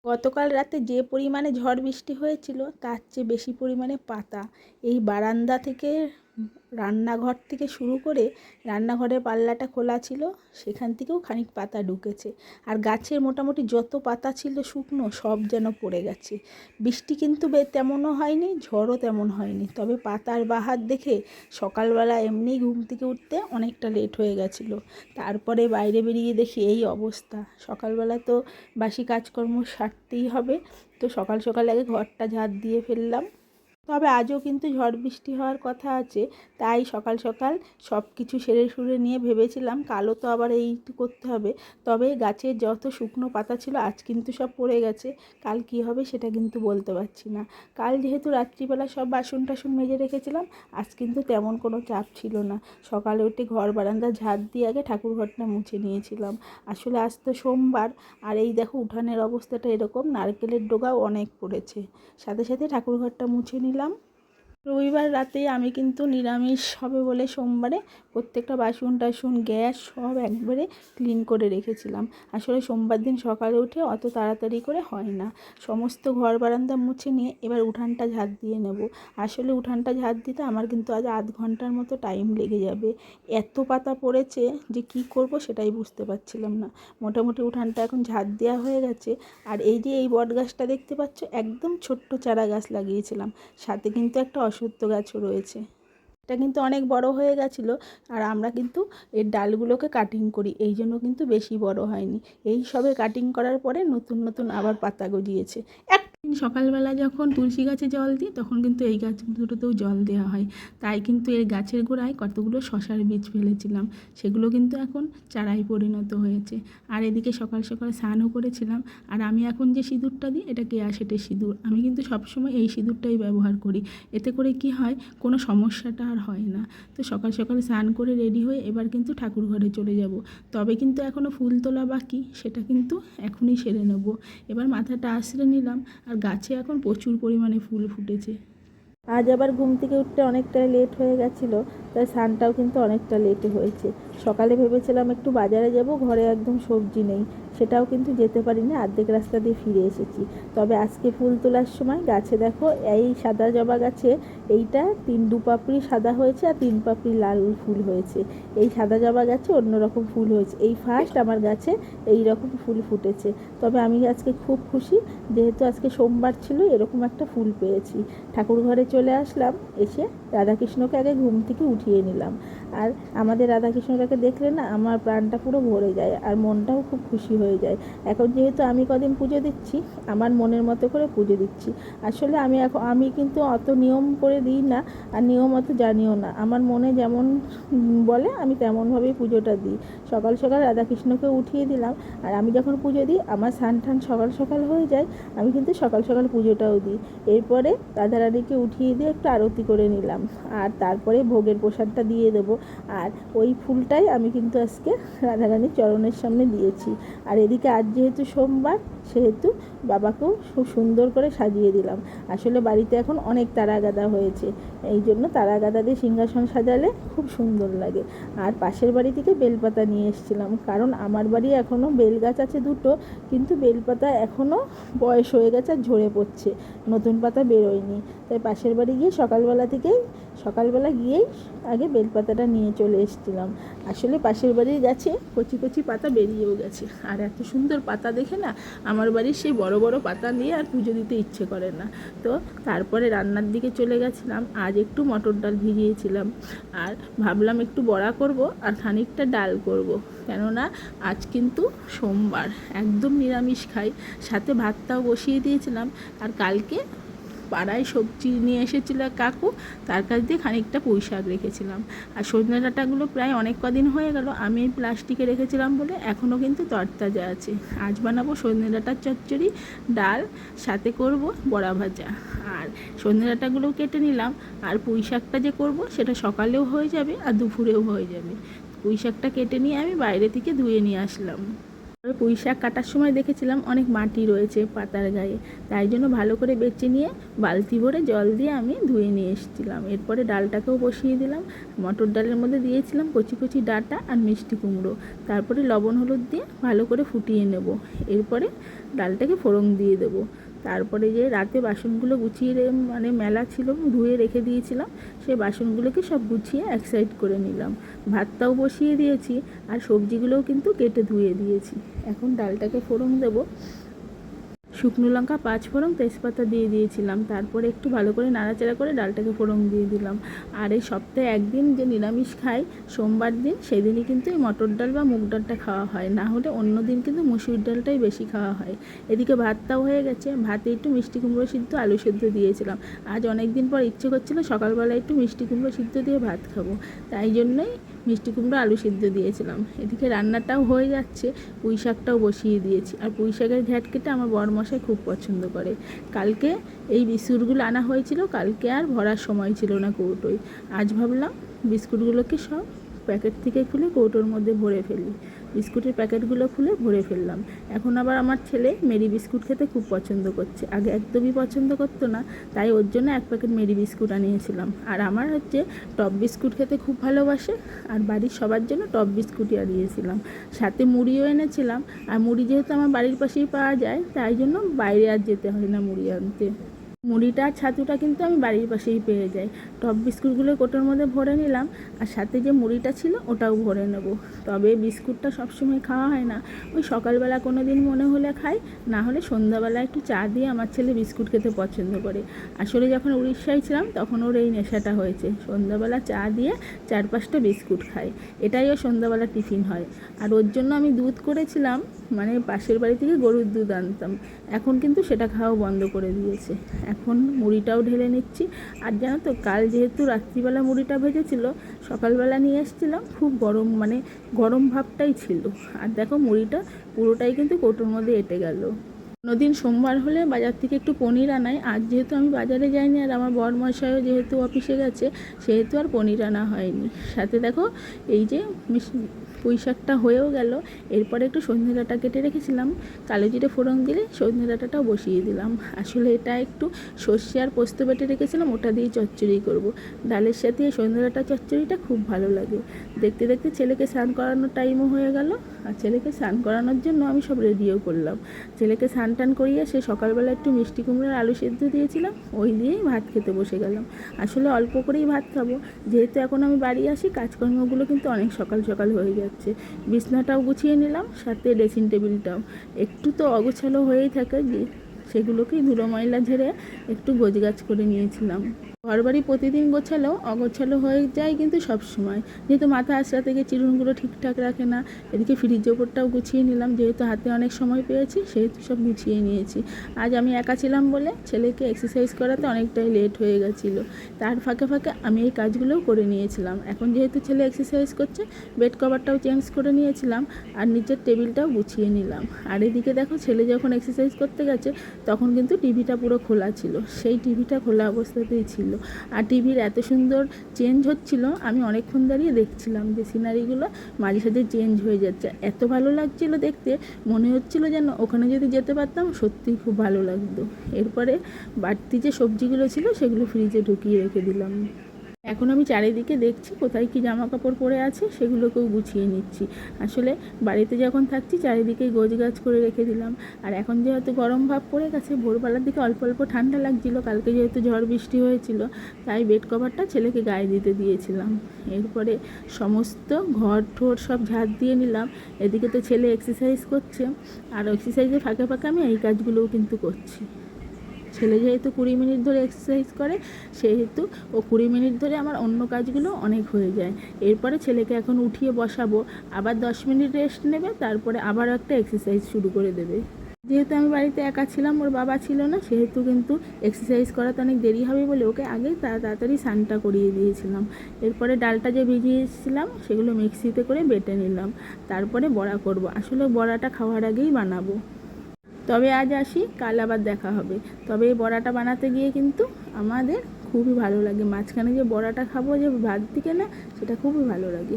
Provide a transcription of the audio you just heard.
গতকাল রাতে যে পরিমাণে ঝড় বৃষ্টি হয়েছিল তার চেয়ে বেশি পরিমাণে পাতা এই বারান্দা থেকে রান্নাঘর থেকে শুরু করে রান্নাঘরের পাল্লাটা খোলা ছিল, সেখান থেকেও খানিক পাতা ঢুকেছে। আর গাছের মোটামুটি যত পাতা ছিল শুকনো সব যেন পড়ে গেছে। বৃষ্টি কিন্তু তেমনও হয়নি, ঝড়ও তেমন হয়নি, তবে পাতার বাহার দেখে সকালবেলা এমনি ঘুম থেকে উঠতে অনেকটা লেট হয়ে গেছিলো। তারপরে বাইরে বেরিয়ে দেখি এই অবস্থা। সকালবেলা তো বাসি কাজকর্ম সারতেই হবে, তো সকাল সকাল আগে ঘরটা ঝাড় দিয়ে ফেললাম। তবে আজও কিন্তু ঝড় বৃষ্টি হওয়ার কথা আছে, তাই সকাল সকাল সব কিছু সেরে সুরে নিয়ে ভেবেছিলাম কালও তো আবার এইটু করতে হবে। তবে গাছের যত শুকনো পাতা ছিল আজ কিন্তু সব পড়ে গেছে, কাল কি হবে সেটা কিন্তু বলতে পারছি না। কাল যেহেতু রাত্রিবেলা সব বাসন টাসন মেজে রেখেছিলাম, আজ কিন্তু তেমন কোনো চাপ ছিল না। সকালে উঠে ঘর বারান্দা ঝাড় দিয়ে আগে ঠাকুর ঘরটা মুছে নিয়েছিলাম। আসলে আজ তো সোমবার, আর এই দেখো উঠানের অবস্থাটা এরকম, নারকেলের ডগাও অনেক পড়েছে। সাথে সাথে ঠাকুর ঘরটা মুছে নিলাম। রবিবার রাতে আমি কিন্তু নিরামিষ হবে বলে সোমবারে প্রত্যেকটা বাসন টাসন গ্যাস সব একবারে ক্লিন করে রেখেছিলাম। আসলে সোমবার দিন সকালে উঠে অত তাড়াতাড়ি করে হয় না। সমস্ত ঘর বারান্দা মুছে নিয়ে এবার উঠানটা ঝাড় দিয়ে নেব। আসলে উঠানটা ঝাড় দিতে আমার কিন্তু আজ আধ ঘন্টার মতো টাইম লেগে যাবে। এত পাতা পড়েছে যে কি করব সেটাই বুঝতে পারছিলাম না। মোটামুটি উঠানটা এখন ঝাড় দেওয়া হয়ে গেছে। আর এই যে এই বট গাছটা দেখতে পাচ্ছ, একদম ছোট্ট চারা গাছ লাগিয়েছিলাম, সাথে কিন্তু একটা অশ্বত্থ গাছও রয়েছে। এটা কিন্তু অনেক বড় হয়ে গেছিলো, আর আমরা কিন্তু এর ডালগুলোকে কাটিং করি, এই জন্য কিন্তু বেশি বড় হয়নি। এই সবে কাটিং করার পরে নতুন নতুন আবার পাতা গজিয়েছে। একদিন সকালবেলা যখন তুলসী গাছে জল দিই তখন কিন্তু এই গাছ দুটোতেও জল দেওয়া হয়। তাই কিন্তু এর গাছের গোড়ায় কতগুলো শশার বীজ ফেলেছিলাম, সেগুলো কিন্তু এখন চারায় পরিণত হয়েছে। আর এদিকে সকাল সকাল স্নানও করেছিলাম। আর আমি এখন যে সিঁদুরটা দিই এটা কেয়া সেটের সিঁদুর, আমি কিন্তু সবসময় এই সিঁদুরটাই ব্যবহার করি। এতে করে কি হয়, কোনো সমস্যাটা আর হয় না। তো সকাল সকাল স্নান করে রেডি হয়ে এবার কিন্তু ঠাকুর ঘরে চলে যাব। তবে কিন্তু এখনও ফুল তোলা বাকি, সেটা কিন্তু এখনই সেরে নেব। এবার মাথাটা আঁচড়ে নিলাম, আর গাছে এখন প্রচুর পরিমাণে ফুল ফুটেছে। আজ আবার ঘুম থেকে উঠতে অনেকটা লেট হয়ে গেছিলো, তাই স্নানটাও কিন্তু অনেকটা লেটে হয়েছে। সকালে ভেবেছিলাম একটু বাজারে যাব, ঘরে একদম সবজি নেই, সেটাও কিন্তু যেতে পারিনি, অর্ধেক রাস্তা দিয়ে ফিরে এসেছি। তবে আজকে ফুল তোলার সময় গাছে দেখো এই সাদা জবা গাছে এইটা দু পাপড়ি সাদা হয়েছে আর 3 পাপড়ি লাল ফুল হয়েছে। এই সাদা জবা গাছে অন্যরকম ফুল হয়েছে, এই ফার্স্ট আমার গাছে এই রকম ফুল ফুটেছে। তবে আমি আজকে খুব খুশি, যেহেতু আজকে সোমবার ছিল এরকম একটা ফুল পেয়েছি। ঠাকুর ঘরে চলে আসলাম, এসে রাধাকৃষ্ণকে আগে ঘুম থেকে উঠিয়ে নিলাম। আর আমাদের রাধাকৃষ্ণটাকে দেখলে না আমার প্রাণটা পুরো ভরে যায়, আর মনটাও খুব খুশি হয়ে যায়। এখন যেহেতু আমি কদিন পুজো দিচ্ছি, আমার মনের মতো করে পুজো দিচ্ছি। আসলে আমি কিন্তু অত নিয়ম করে দিই না, আর নিয়ম অত জানিও না। আমার মনে যেমন বলে আমি তেমনভাবেই পুজোটা দিই। সকাল সকাল রাধাকৃষ্ণকে উঠিয়ে দিলাম, আর আমি যখন পুজো দিই আমার স্নান টান সকাল সকাল হয়ে যায়, আমি কিন্তু সকাল সকাল পুজোটাও দিই। এরপরে রাধারানীকে উঠিয়ে দিয়ে একটু আরতি করে নিলাম, আর তারপরে ভোগের প্রসাদটা দিয়ে দেবো। আর ওই ফুলটাই আমি কিন্তু আজকে রাধারানীর চরণের সামনে দিয়েছি। আর এদিকে আজ যেহেতু সোমবার, সেহেতু বাবাকেও খুব সুন্দর করে সাজিয়ে দিলাম। আসলে বাড়িতে এখন অনেক তারাগাদা হয়েছে, এই জন্য তারাগাদা দিয়ে সিংহাসন সাজালে খুব সুন্দর লাগে। আর পাশের বাড়ি থেকে বেলপাতা নিয়ে এসেছিলাম, কারণ আমার বাড়ি এখনও বেল গাছ আছে দুটো, কিন্তু বেলপাতা এখনও বয়স হয়ে গেছে আর ঝরে পড়ছে, নতুন পাতা বেরোয়নি। তাই পাশের বাড়ি গিয়ে সকালবেলা গিয়েই আগে বেলপাতাটা নিয়ে চলে এসেছিলাম। আসলে পাশের বাড়ির গাছে কচি কচি পাতা বেরিয়েও গেছে, আর এত সুন্দর পাতা দেখে না আমার বাড়ির সেই বড় বড় পাতা নিয়ে আর পুজো দিতে ইচ্ছে করে না। তো তারপরে রান্নার দিকে চলে গেছিলাম। আজ একটু মটর ডাল ভিজিয়েছিলাম, আর ভাবলাম একটু বড়া করব আর খানিকটা ডাল করব, কেননা আজ কিন্তু সোমবার, একদম নিরামিষ খাই। সাথে ভাতটাও বসিয়ে দিয়েছিলাম। আর কালকে পাড়ায় সবজি নিয়ে এসেছিল কাকু, তার কাছ দিয়ে খানিকটা পুঁই শাক রেখেছিলাম। আর সজনে ডাঁটাগুলো প্রায় অনেক কদিন হয়ে গেল আমি প্লাস্টিকে রেখেছিলাম বলে এখনও কিন্তু তরতাজা আছে। আজ বানাবো সজনে ডাঁটার চচ্চড়ি, ডাল, সাথে করব বড়া ভাজা। আর সজনে ডাঁটাগুলোও কেটে নিলাম। আর পুঁই শাকটা যে করব সেটা সকালেও হয়ে যাবে আর দুপুরেও হয়ে যাবে। পুঁই শাকটা কেটে নিয়ে আমি বাইরে থেকে ধুয়ে নিয়ে আসলাম। তবে পুঁই শাক কাটার সময় দেখেছিলাম অনেক মাটি রয়েছে পাতার গায়ে, তাই জন্য ভালো করে বেছে নিয়ে বালতি ভরে জল দিয়ে আমি ধুয়ে নিয়ে এসেছিলাম। এরপরে ডালটাকেও বসিয়ে দিলাম। মটর ডালের মধ্যে দিয়েছিলাম কচি কচি ডাঁটা আর মিষ্টি কুমড়ো, তারপরে লবণ হলুদ দিয়ে ভালো করে ফুটিয়ে নেব। এরপরে ডালটাকে ফোড়ন দিয়ে দেবো। তারপরে যে রাতে বাসনগুলো গুছিয়ে মানে মেলা ছিল, ধুয়ে রেখে দিয়েছিলাম, সেই বাসনগুলোকে সব গুছিয়ে এক সাইড করে নিলাম। ভাতটাও বসিয়ে দিয়েছি আর সবজিগুলোও কিন্তু কেটে ধুয়ে দিয়েছি। এখন ডালটাকে ফোড়ন দেবো। শুকনো লঙ্কা 5 ফোড়ন তেজপাতা দিয়ে দিয়েছিলাম, তারপরে একটু ভালো করে নাড়াচাড়া করে ডালটাকে ফোড়ন দিয়ে দিলাম। আর এই সপ্তাহে একদিন যে নিরামিষ খাই, সোমবার দিন, সেদিনই কিন্তু এই মটর ডাল বা মুগ ডালটা খাওয়া হয়, না হলে অন্য দিন কিন্তু মসুর ডালটাই বেশি খাওয়া হয়। এদিকে ভাতটাও হয়ে গেছে, ভাতে একটু মিষ্টি কুমড়ো সিদ্ধ আলু সিদ্ধ দিয়েছিলাম। আজ অনেক দিন পর ইচ্ছে করছিল সকালবেলা একটু মিষ্টি কুমড়ো সিদ্ধ দিয়ে ভাত খাবো, তাই জন্যই মিষ্টি কুমড়ো আলু সিদ্ধ দিয়েছিলাম। এদিকে রান্নাটাও হয়ে যাচ্ছে, পুঁই শাকটাও বসিয়ে দিয়েছি। আর পুঁই শাকের ঘ্যাট কেটে আমার বরমশাই খুব পছন্দ করে। কালকে এই বিস্কুটগুলো আনা হয়েছিল, কালকে আর ভরার সময় ছিল না কৌটোয়। আজ ভাবলাম বিস্কুটগুলোকে সব প্যাকেট থেকে খুলে কৌটোর মধ্যে ভরে ফেলি। বিস্কুটের প্যাকেটগুলো খুলে ভরে ফেললাম। এখন আবার আমার ছেলে মেরি বিস্কুট খেতে খুব পছন্দ করছে, আগে একদমই পছন্দ করতো না, তাই ওর জন্য 1 প্যাকেট মেরি বিস্কুট আনিয়েছিলাম। আর আমার হচ্ছে টপ বিস্কুট খেতে খুব ভালোবাসে, আর বাড়ির সবার জন্য টপ বিস্কুটই আনিয়েছিলাম। সাথে মুড়িও এনেছিলাম। আর মুড়ি যেহেতু আমার বাড়ির পাশেই পাওয়া যায়, তাই জন্য বাইরে আর যেতে হয় না মুড়ি আনতে। মুড়িটা আর ছাতুটা কিন্তু আমি বাড়ির পাশেই পেয়ে যাই। টপ বিস্কুটগুলো কোটোর মধ্যে ভরে নিলাম, আর সাথে যে মুড়িটা ছিল ওটাও ভরে নেব। তবে বিস্কুটটা সবসময় খাওয়া হয় না, ওই সকালবেলা কোনো দিন মনে হলে খাই, না হলে সন্ধ্যাবেলা একটু চা দিয়ে আমার ছেলে বিস্কুট খেতে পছন্দ করে। আসলে যখন উড়িষ্যায় ছিলাম তখন ওর এই নেশাটা হয়েছে, সন্ধ্যাবেলা চা দিয়ে 4-5টা বিস্কুট খায়, এটাই ওর সন্ধ্যাবেলা টিফিন হয়। আর ওর জন্য আমি দুধ করেছিলাম, মানে পাশের বাড়ি থেকে গরুর দুধ আনতাম, এখন কিন্তু সেটা খাওয়া বন্ধ করে দিয়েছে। এখন মুড়িটাও ঢেলে নিচ্ছি। আর জানো তো, কাল যেহেতু রাত্রিবেলা মুড়িটা ভেজেছিল, সকালবেলা নিয়ে এসেছিলাম, খুব গরম, মানে গরম ভাবটাই ছিল। আর দেখো মুড়িটা পুরোটাই কিন্তু কৌটোর মধ্যে এঁটে গেল। অন্যদিন সোমবার হলে বাজার থেকে একটু পনির আনাই, আজ যেহেতু আমি বাজারে যাইনি আর আমার বরমশাইও যেহেতু অফিসে গেছে, সেহেতু আর পনির আনা হয়নি। সাথে দেখো এই যে পুঁই শাকটা হয়েও গেল। এরপরে একটু সজনে ডাঁটা কেটে রেখেছিলাম, কালো জিরে ফোড়ন দিলে সজনে ডাঁটাটাও বসিয়ে দিলাম। আসলে এটা একটু সর্ষে আর পোস্ত বেটে রেখেছিলাম, ওটা দিয়ে চচ্চড়ি করব। ডালের সাথে সজনে ডাঁটা চচ্চড়িটা খুব ভালো লাগে। দেখতে দেখতে ছেলেকে স্নান করানোর টাইমও হয়ে গেল, আর ছেলেকে স্নান করানোর জন্য আমি সব রেডিও করলাম। ছেলেকে স্নান টান করিয়ে সে সকালবেলা একটু মিষ্টি কুমড়োর আলু সেদ্ধ দিয়েছিলাম, ওই দিয়েই ভাত খেতে বসে গেলাম। আসলে অল্প করেই ভাত খাবো, যেহেতু এখন আমি বাড়ি আসি, কাজকর্মগুলো কিন্তু অনেক সকাল সকাল হয়ে যাচ্ছে। বিছনাটাও গুছিয়ে নিলাম, সাথে ড্রেসিং টেবিলটাও একটু তো অগোছালো হয়েই থাকে, সেগুলোকেই ধুলো ময়লা ঝেড়ে একটু গোছগাছ করে নিয়েছিলাম। ঘরবাড়ি প্রতিদিন গোছালেও অগোছালো হয়ে যায় কিন্তু সব সময়, যেহেতু মাথা আঁচড়া থেকে চিরুনগুলো ঠিকঠাক রাখে না। এদিকে ফ্রিজের ওপরটাও গুছিয়ে নিলাম, যেহেতু হাতে অনেক সময় পেয়েছি সেহেতু সব গুছিয়ে নিয়েছি। আজ আমি একা ছিলাম বলে ছেলেকে এক্সারসাইজ করাতে অনেকটাই লেট হয়ে গেছিলো, তার ফাঁকে ফাঁকে আমি এই কাজগুলোও করে নিয়েছিলাম। এখন যেহেতু ছেলে এক্সারসাইজ করছে, বেড কভারটাও চেঞ্জ করে নিয়েছিলাম, আর নিচের টেবিলটাও গুছিয়ে নিলাম। আর এদিকে দেখো, ছেলে যখন এক্সারসাইজ করতে গেছে তখন কিন্তু টিভিটা পুরো খোলা ছিল, সেই টিভিটা খোলা অবস্থাতেই ছিল। আর টিভির এত সুন্দর চেঞ্জ হচ্ছিল, আমি অনেকক্ষণ দাঁড়িয়ে দেখছিলাম যে সিনারিগুলো মাঝে সাঝে চেঞ্জ হয়ে যাচ্ছে, এত ভালো লাগছিল দেখতে, মনে হচ্ছিল যেন ওখানে যদি যেতে পারতাম সত্যিই খুব ভালো লাগতো। এরপরে বাড়তি যে সবজিগুলো ছিল সেগুলো ফ্রিজে ঢুকিয়ে রেখে দিলাম। এখন আমি চারিদিকে দেখছি কোথায় কি জামা কাপড় পরে আছে, সেগুলোকেও গুছিয়ে নিচ্ছি। আসলে বাড়িতে যখন থাকছি চারিদিকেই গোছগাছ করে রেখে দিলাম। আর এখন যেহেতু গরম ভাব পড়ে গেছে, ভোরবেলার দিকে অল্প অল্প ঠান্ডা লাগছিল, কালকে যেহেতু ঝড় বৃষ্টি হয়েছিল, তাই বেড কভারটা ছেলেকে গায়ে দিতে দিয়েছিলাম। এরপরে সমস্ত ঘর ঠোর সব ঝাড় দিয়ে নিলাম। এদিকে তো ছেলে এক্সারসাইজ করছে, আর এক্সারসাইজের ফাঁকে ফাঁকে আমি এই কাজগুলোও কিন্তু করছি। ছেলে যেহেতু 20 মিনিট ধরে এক্সারসাইজ করে, সেহেতু ও 20 মিনিট ধরে আমার অন্য কাজগুলো অনেক হয়ে যায়। এরপরে ছেলেকে এখন উঠিয়ে বসাবো, আবার 10 মিনিট রেস্ট নেবে, তারপরে আবার একটা এক্সারসাইজ শুরু করে দেবে। যেহেতু আমি বাড়িতে একা ছিলাম, ওর বাবা ছিল না, সেহেতু কিন্তু এক্সারসাইজ করাতে অনেক দেরি হবে বলে ওকে আগেই তাড়াতাড়ি স্নানটা করিয়ে দিয়েছিলাম। এরপরে ডালটা যে ভিজিয়েছিলাম সেগুলো মিক্সিতে করে বেটে নিলাম, তারপরে বড়া করব। আসলে বড়াটা খাওয়ার আগেই বানাবো। তবে আজ আসি, কাল আবার দেখা হবে। তবে এই বড়াটা বানাতে গিয়ে কিন্তু আমাদের খুবই ভালো লাগে, মাঝখানে যে বড়াটা খাবো যে ভাত দিকে না, সেটা খুবই ভালো লাগে।